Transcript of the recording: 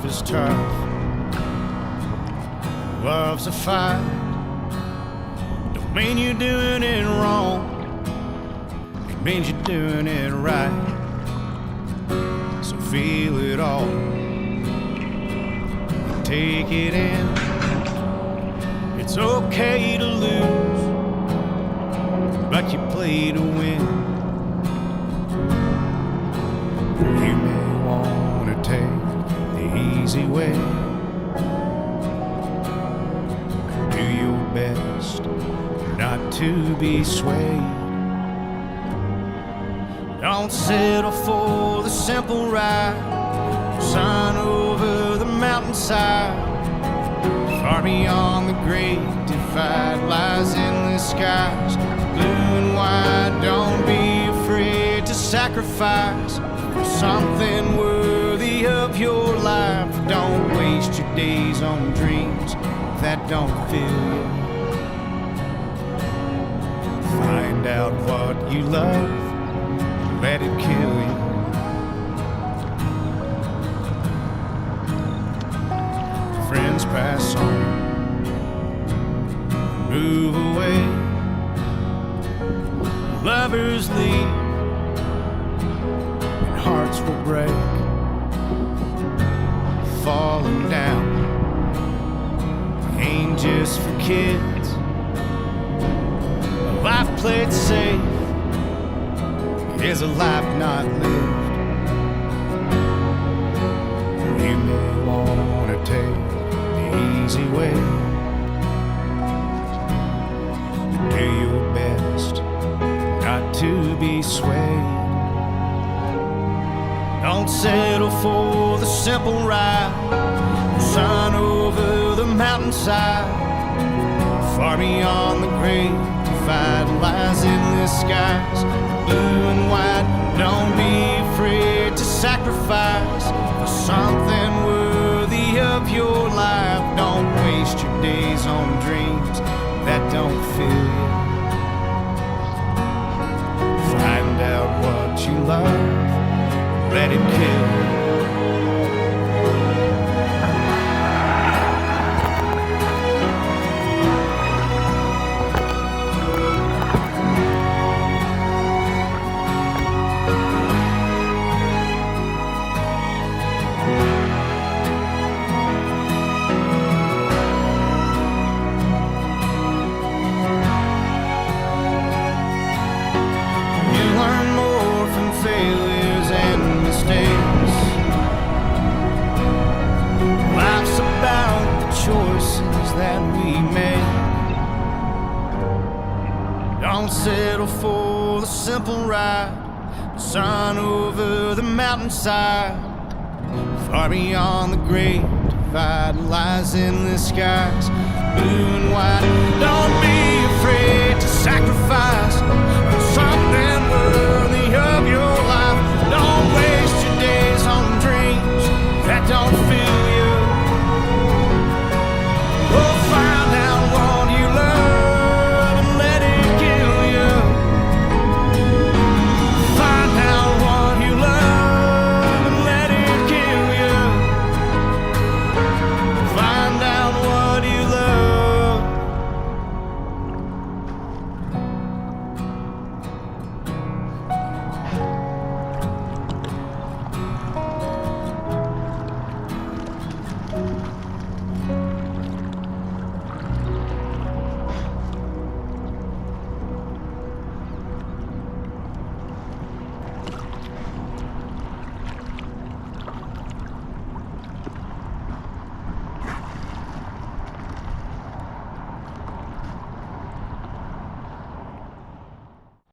life is tough. Love's a fight. Don't mean you're doing it wrong. It means you're doing it right. So feel it all. Take it in. It's okay to lose, but you play to win. You may want to take the easy way. Do your best not to be swayed. Don't settle for the simple ride. Sun over the mountainside. Far beyond the great divide lies endless skies, blue and white. Don't be afraid to sacrifice for something worthy of your life. Don't waste your days on dreams that don't fill you. Find out what you love, let it kill you. Friends pass on, move away. Lovers leave, and hearts will break. Falling down ain't just for kids. A life played safe is a life not lived. You may want to take the easy way. Do your best not to be swayed. Don't settle for the simple ride. Sun over the mountainside. Far beyond the great divide lies endless skies, blue and white. Don't be afraid to sacrifice for something worthy of your life. Don't waste your days on dreams that don't fill you. Find out what you love, let it kill you. Life's about the choices that we make. Don't settle for the simple ride. Sun over the mountainside. Far beyond the great divide lies endless skies, blue and white. Don't be